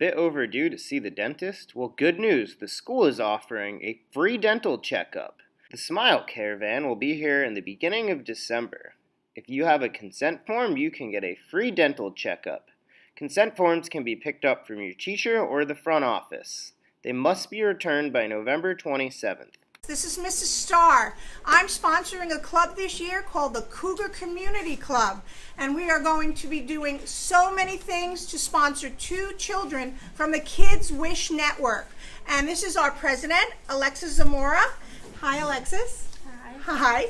bit overdue to see the dentist? Well, good news, the school is offering a free dental checkup. The Smile Caravan will be here in the beginning of December. If you have a consent form, you can get a free dental checkup. Consent forms can be picked up from your teacher or the front office. They must be returned by November 27th. This is Mrs. Starr. I'm sponsoring a club this year called the Cougar Community Club, and we are going to be doing so many things to sponsor 2 children from the Kids Wish Network. And this is our president, Alexis Zamora. Hi, Alexis. Hi.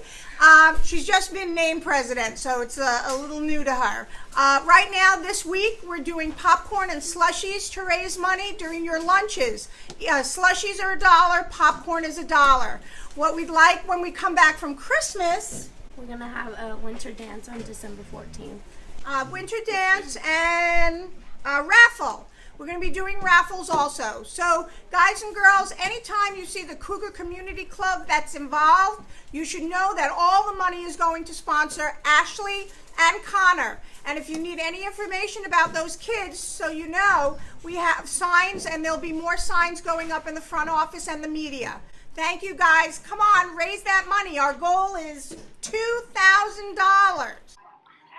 She's just been named president, so it's a little new to her. Right now, this week, we're doing popcorn and slushies to raise money during your lunches. Slushies are $1, popcorn is $1. What we'd like when we come back from Christmas... We're going to have a winter dance on December 14th. Winter dance and a raffle. We're going to be doing raffles also. So, guys and girls, anytime you see the Cougar Community Club that's involved, you should know that all the money is going to sponsor Ashley and Connor. And if you need any information about those kids, so you know, we have signs, and there'll be more signs going up in the front office and the media. Thank you, guys. Come on, raise that money. Our goal is $2,000.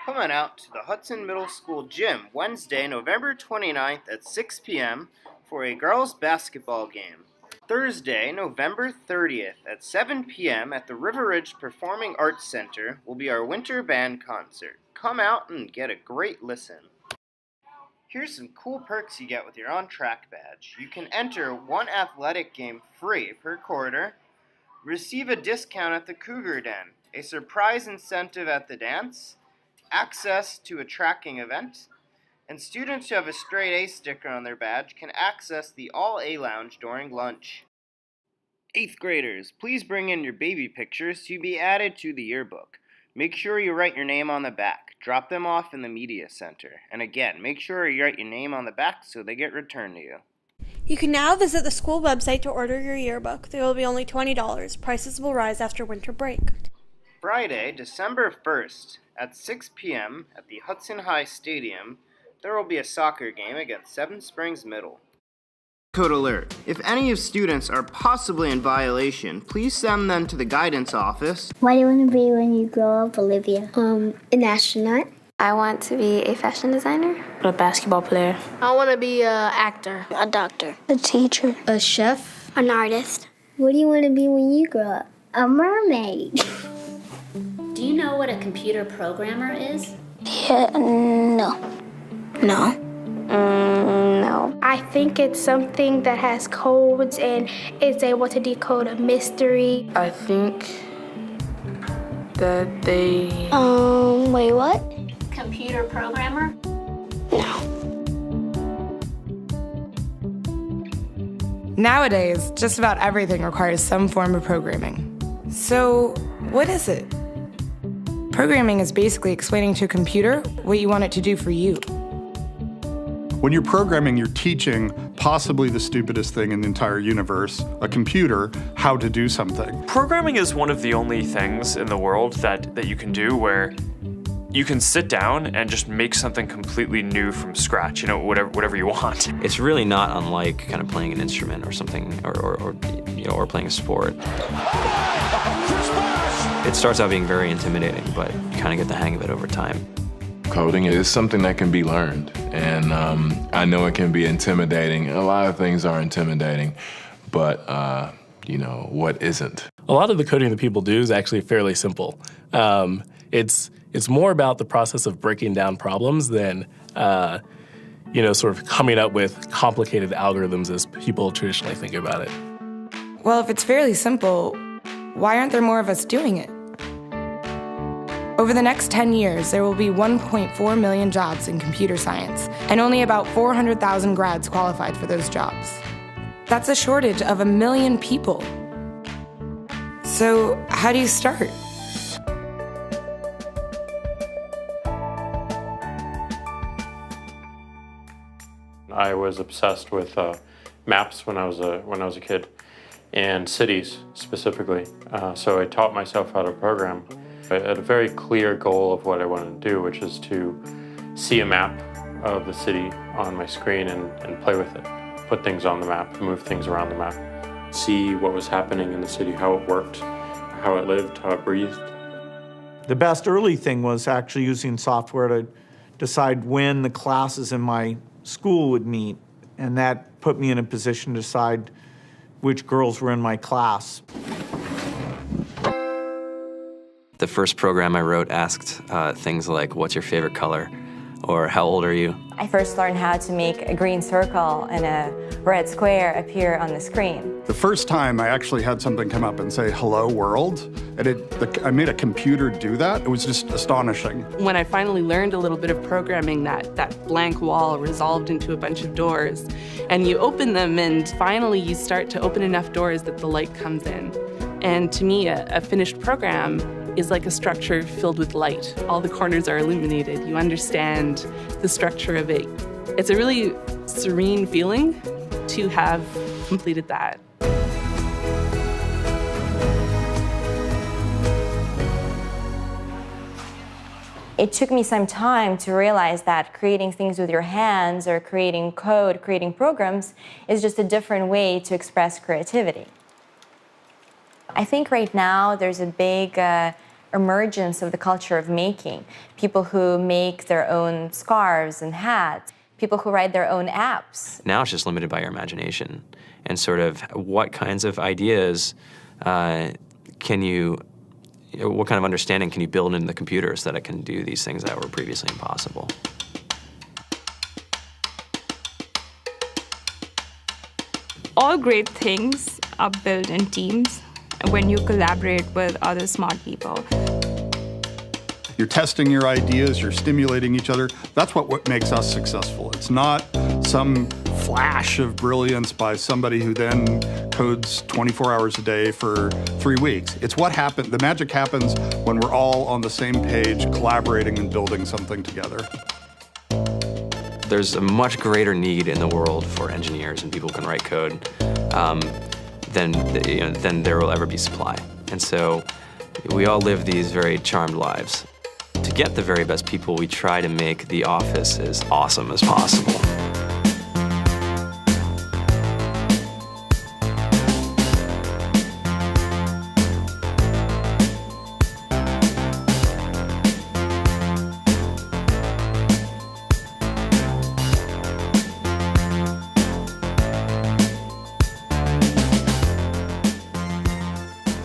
Come on out to the Hudson Middle School gym Wednesday, November 29th at 6 p.m. for a girls' basketball game. Thursday, November 30th at 7 p.m. at the River Ridge Performing Arts Center will be our winter band concert. Come out and get a great listen. Here's some cool perks you get with your on-track badge. You can enter one athletic game free per quarter, receive a discount at the Cougar Den, a surprise incentive at the dance, access to a tracking event, and students who have a straight A sticker on their badge can access the All A Lounge during lunch. 8th graders, please bring in your baby pictures to be added to the yearbook. Make sure you write your name on the back. Drop them off in the media center. And again, make sure you write your name on the back so they get returned to you. You can now visit the school website to order your yearbook. There will be only $20. Prices will rise after winter break. Friday, December 1st, at 6 p.m. at the Hudson High Stadium, there will be a soccer game against Seven Springs Middle. Code alert. If any of students are possibly in violation, please send them to the guidance office. What do you want to be when you grow up, Olivia? An astronaut. I want to be a fashion designer. A basketball player. I want to be an actor. A doctor. A teacher. A chef. An artist. What do you want to be when you grow up? A mermaid. Do you know what a computer programmer is? Yeah, no. No. No. I think it's something that has codes and is able to decode a mystery. I think that they... Wait, what? Computer programmer? No. Nowadays, just about everything requires some form of programming. So, what is it? Programming is basically explaining to a computer what you want it to do for you. When you're programming, you're teaching possibly the stupidest thing in the entire universe, a computer, how to do something. Programming is one of the only things in the world that you can do where you can sit down and just make something completely new from scratch, whatever you want. It's really not unlike kind of playing an instrument or something, or playing a sport. It starts out being very intimidating, but you kind of get the hang of it over time. Coding is something that can be learned, and I know it can be intimidating. A lot of things are intimidating, but what isn't? A lot of the coding that people do is actually fairly simple. It's more about the process of breaking down problems than sort of coming up with complicated algorithms as people traditionally think about it. Well, if it's fairly simple, why aren't there more of us doing it? Over the next 10 years, there will be 1.4 million jobs in computer science, and only about 400,000 grads qualified for those jobs. That's a shortage of 1 million people. So, how do you start? I was obsessed with maps when I was a kid, and cities specifically. So I taught myself how to program. I had a very clear goal of what I wanted to do, which is to see a map of the city on my screen and play with it. Put things on the map, move things around the map. See what was happening in the city, how it worked, how it lived, how it breathed. The best early thing was actually using software to decide when the classes in my school would meet, and that put me in a position to decide which girls were in my class. The first program I wrote asked things like, what's your favorite color? Or how old are you? I first learned how to make a green circle and a red square appear on the screen. The first time I actually had something come up and say, hello world, and I made a computer do that. It was just astonishing. When I finally learned a little bit of programming, that blank wall resolved into a bunch of doors. And you open them, and finally you start to open enough doors that the light comes in. And to me, a finished program is like a structure filled with light. All the corners are illuminated. You understand the structure of it. It's a really serene feeling to have completed that. It took me some time to realize that creating things with your hands or creating code, creating programs, is just a different way to express creativity. I think right now there's a big emergence of the culture of making. People who make their own scarves and hats, people who write their own apps. Now it's just limited by your imagination and sort of what kinds of ideas what kind of understanding can you build into the computer so that it can do these things that were previously impossible. All great things are built in teams when you collaborate with other smart people. You're testing your ideas, you're stimulating each other. That's what makes us successful. It's not some flash of brilliance by somebody who then codes 24 hours a day for 3 weeks. It's what happened. The magic happens when we're all on the same page, collaborating and building something together. There's a much greater need in the world for engineers and people who can write code than there will ever be supply. And so we all live these very charmed lives. To get the very best people, we try to make the office as awesome as possible.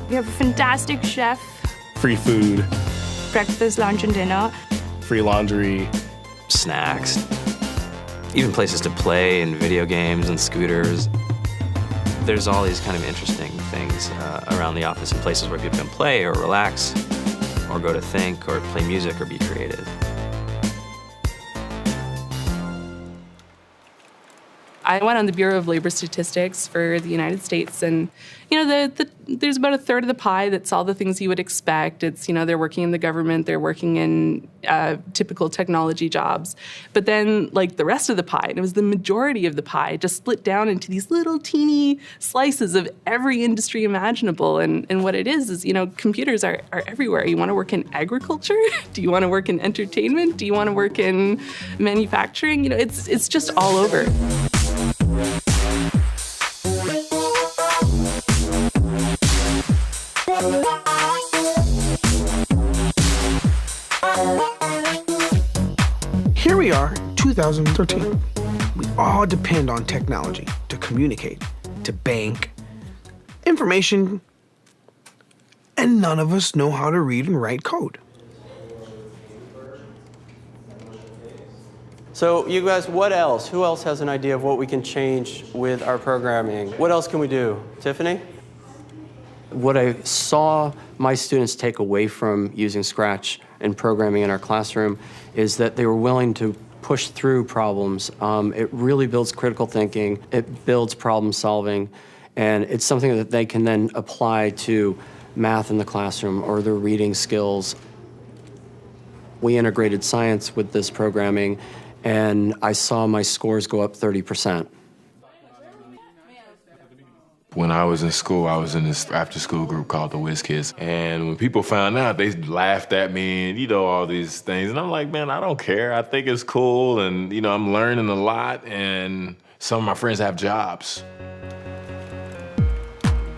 We have a fantastic chef, Free food, breakfast, lunch, and dinner. free laundry, snacks, even places to play and video games and scooters. There's all these kind of interesting things around the office and places where people can play or relax or go to think or play music or be creative. I went on the Bureau of Labor Statistics for the United States, and there's about a third of the pie that's all the things you would expect. It's, they're working in the government, they're working in typical technology jobs. But then, the rest of the pie, and it was the majority of the pie, just split down into these little teeny slices of every industry imaginable. And what it is, computers are everywhere. You want to work in agriculture? Do you want to work in entertainment? Do you want to work in manufacturing? It's just all over. Here we are, 2013. We all depend on technology to communicate, to bank, information, and none of us know how to read and write code. So you guys, what else? Who else has an idea of what we can change with our programming? What else can we do? Tiffany? What I saw my students take away from using Scratch and programming in our classroom is that they were willing to push through problems. It really builds critical thinking, it builds problem solving, and it's something that they can then apply to math in the classroom or their reading skills. We integrated science with this programming, and I saw my scores go up 30%. When I was in school, I was in this after-school group called the Whiz Kids. And when people found out, they laughed at me and, all these things. And I'm like, man, I don't care. I think it's cool. And, I'm learning a lot. And some of my friends have jobs.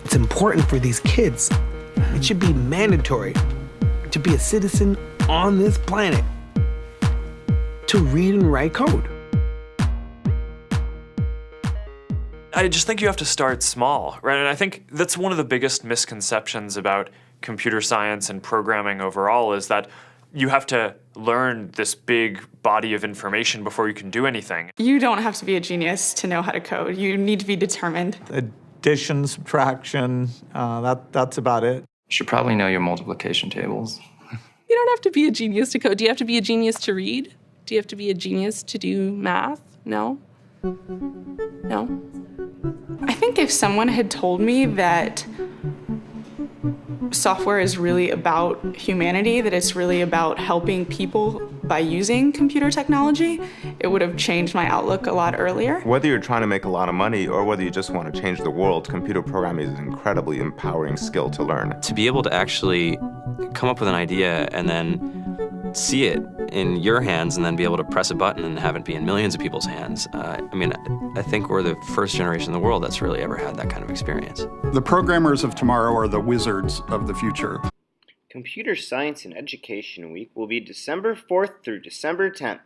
It's important for these kids. It should be mandatory to be a citizen on this planet, to read and write code. I just think you have to start small, right? And I think that's one of the biggest misconceptions about computer science and programming overall is that you have to learn this big body of information before you can do anything. You don't have to be a genius to know how to code. You need to be determined. Addition, subtraction, that's about it. You should probably know your multiplication tables. You don't have to be a genius to code. Do you have to be a genius to read? Do you have to be a genius to do math? No. No. I think if someone had told me that software is really about humanity, that it's really about helping people by using computer technology, it would have changed my outlook a lot earlier. Whether you're trying to make a lot of money or whether you just want to change the world, computer programming is an incredibly empowering skill to learn. To be able to actually come up with an idea and then see it in your hands and then be able to press a button and have it be in millions of people's hands. I think we're the first generation in the world that's really ever had that kind of experience. The programmers of tomorrow are the wizards of the future. Computer Science and Education Week will be December 4th through December 10th.